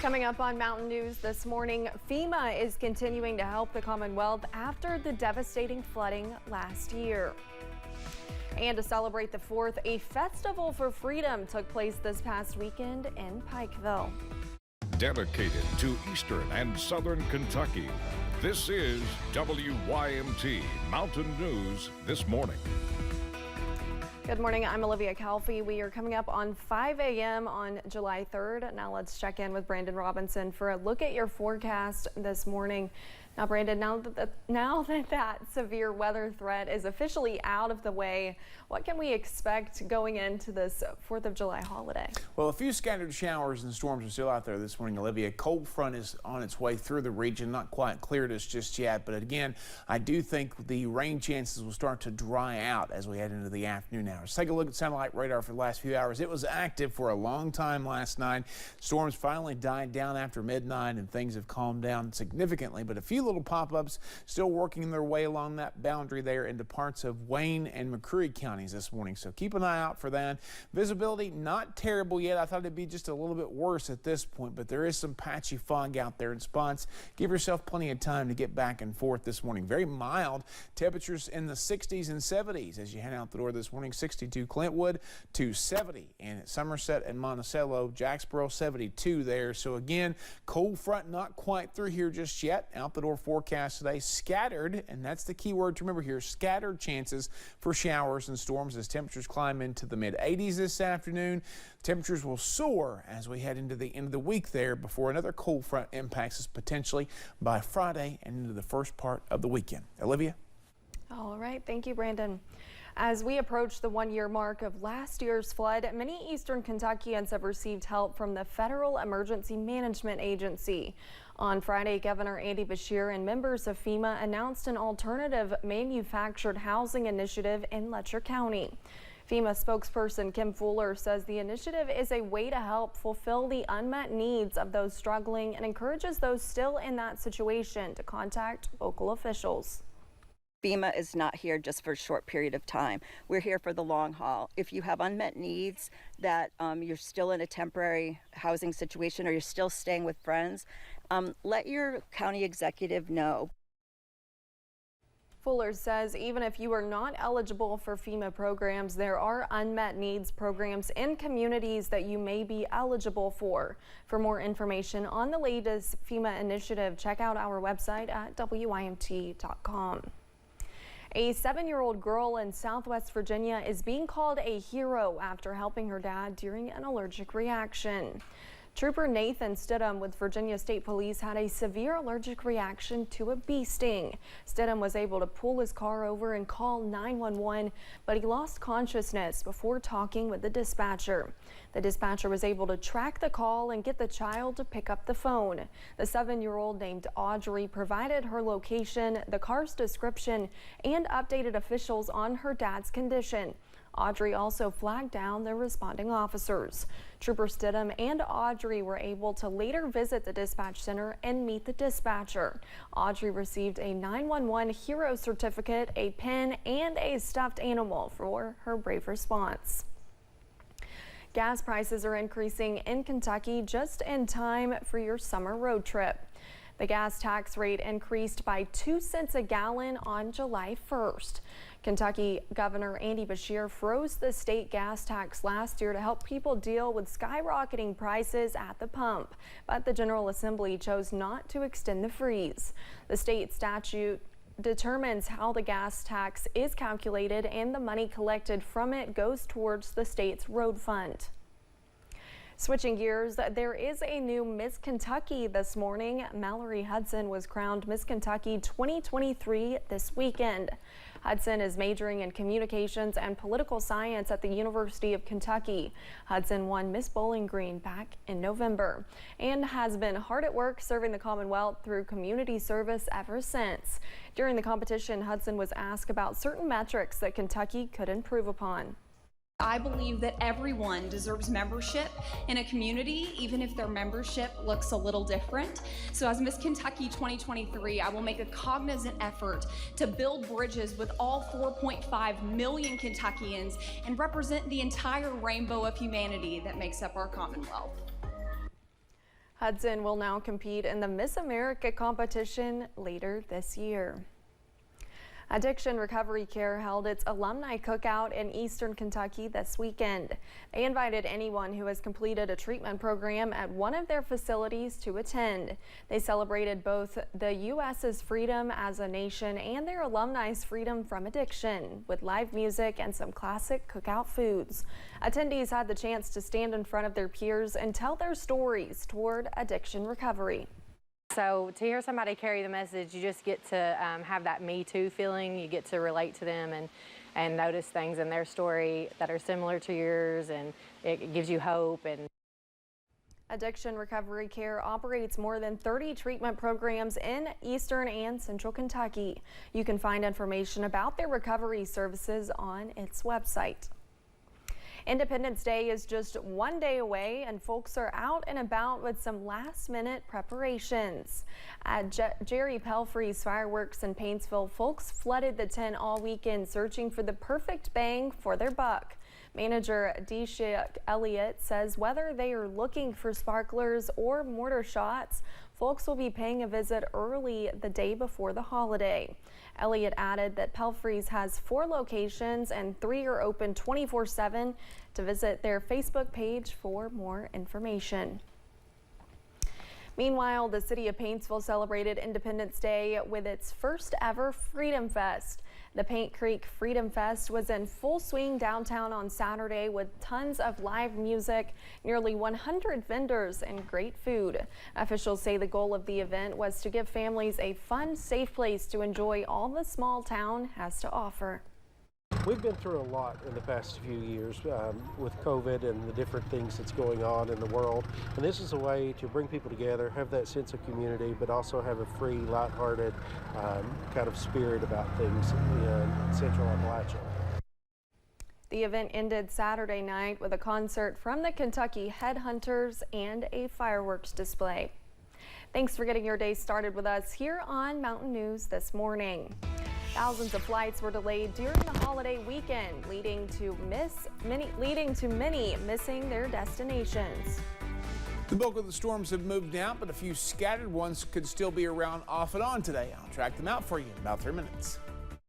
Coming up on Mountain News this morning, FEMA is continuing to help the Commonwealth after the devastating flooding last year. And to celebrate the 4th, a festival for freedom took place this past weekend in Pikeville. Dedicated to Eastern and Southern Kentucky, this is WYMT Mountain News this morning. Good morning, I'm Olivia Calfee. We are coming up on 5 a.m. on July 3rd. Now let's check in with Brandon Robinson for a look at your forecast this morning. Now, Brandon, now that severe weather threat is officially out of the way, what can we expect going into this 4th of July holiday? Well, a few scattered showers and storms are still out there this morning, Olivia. A cold front is on its way through the region, not quite cleared us just yet. But again, I do think the rain chances will start to dry out as we head into the afternoon hours. Take a look at satellite radar for the last few hours. It was active for a long time last night. Storms finally died down after midnight and things have calmed down significantly, but a few little pop-ups still working their way along that boundary there into parts of Wayne and McCreary counties this morning. So keep an eye out for that. Visibility not terrible yet. I thought it'd be just a little bit worse at this point, but there is some patchy fog out there in spots. Give yourself plenty of time to get back and forth this morning. Very mild temperatures in the 60s and 70s as you head out the door this morning. 62 Clintwood to 70 in Somerset and Monticello. Jacksboro 72 there. So again, cold front not quite through here just yet. Out the door forecast today, scattered, and that's the key word to remember here, scattered chances for showers and storms as temperatures climb into the mid 80s this afternoon. Temperatures will soar as we head into the end of the week there before another cold front impacts us potentially by Friday and into the first part of the weekend. Olivia? All right, thank you, Brandon. As we approach the one-year mark of last year's flood, many Eastern Kentuckians have received help from the Federal Emergency Management Agency. On Friday, Governor Andy Beshear and members of FEMA announced an alternative manufactured housing initiative in Letcher County. FEMA spokesperson Kim Fuller says the initiative is a way to help fulfill the unmet needs of those struggling and encourages those still in that situation to contact local officials. FEMA is not here just for a short period of time. We're here for the long haul. If you have unmet needs, that you're still in a temporary housing situation or you're still staying with friends, let your county executive know. Fuller says even if you are not eligible for FEMA programs, there are unmet needs programs in communities that you may be eligible for. For more information on the latest FEMA initiative, check out our website at WYMT.com. A 7-year-old girl in Southwest Virginia is being called a hero after helping her dad during an allergic reaction. Trooper Nathan Stidham with Virginia State Police had a severe allergic reaction to a bee sting. Stidham was able to pull his car over and call 911, but he lost consciousness before talking with the dispatcher. The dispatcher was able to track the call and get the child to pick up the phone. The 7-year-old named Audrey provided her location, the car's description, and updated officials on her dad's condition. Audrey also flagged down the responding officers. Trooper Stidham and Audrey were able to later visit the dispatch center and meet the dispatcher. Audrey received a 911 hero certificate, a pin, and a stuffed animal for her brave response. Gas prices are increasing in Kentucky just in time for your summer road trip. The gas tax rate increased by 2 cents a gallon on July 1st. Kentucky Governor Andy Beshear froze the state gas tax last year to help people deal with skyrocketing prices at the pump, but the General Assembly chose not to extend the freeze. The state statute determines how the gas tax is calculated, and the money collected from it goes towards the state's road fund. Switching gears, there is a new Miss Kentucky this morning. Mallory Hudson was crowned Miss Kentucky 2023 this weekend. Hudson is majoring in communications and political science at the University of Kentucky. Hudson won Miss Bowling Green back in November and has been hard at work serving the Commonwealth through community service ever since. During the competition, Hudson was asked about certain metrics that Kentucky could improve upon. I believe that everyone deserves membership in a community, even if their membership looks a little different. So as Miss Kentucky 2023, I will make a cognizant effort to build bridges with all 4.5 million Kentuckians and represent the entire rainbow of humanity that makes up our Commonwealth. Hudson will now compete in the Miss America competition later this year. Addiction Recovery Care held its Alumni Cookout in Eastern Kentucky this weekend. They invited anyone who has completed a treatment program at one of their facilities to attend. They celebrated both the U.S.'s freedom as a nation and their alumni's freedom from addiction with live music and some classic cookout foods. Attendees had the chance to stand in front of their peers and tell their stories toward addiction recovery. So to hear somebody carry the message, you just get to have that Me Too feeling. You get to relate to them and notice things in their story that are similar to yours, and it gives you hope. And Addiction Recovery Care operates more than 30 treatment programs in Eastern and Central Kentucky. You can find information about their recovery services on its website. Independence Day is just one day away, and folks are out and about with some last-minute preparations. At Jerry Pelfrey's Fireworks in Paintsville, folks flooded the tent all weekend searching for the perfect bang for their buck. Manager Desha Elliott says whether they are looking for sparklers or mortar shots, folks will be paying a visit early the day before the holiday. Elliott added that Pelfrey's has 4 locations and 3 are open 24/7. To visit their Facebook page for more information. Meanwhile, the city of Paintsville celebrated Independence Day with its first ever Freedom Fest. The Paint Creek Freedom Fest was in full swing downtown on Saturday with tons of live music, nearly 100 vendors, and great food. Officials say the goal of the event was to give families a fun, safe place to enjoy all the small town has to offer. We've been through a lot in the past few years with COVID and the different things that's going on in the world. And this is a way to bring people together, have that sense of community, but also have a free, lighthearted kind of spirit about things in Central Appalachia. The event ended Saturday night with a concert from the Kentucky Headhunters and a fireworks display. Thanks for getting your day started with us here on Mountain News this morning. Thousands of flights were delayed during the holiday weekend, leading to many missing their destinations. The bulk of the storms have moved out, but a few scattered ones could still be around off and on today. I'll track them out for you in about 3 minutes.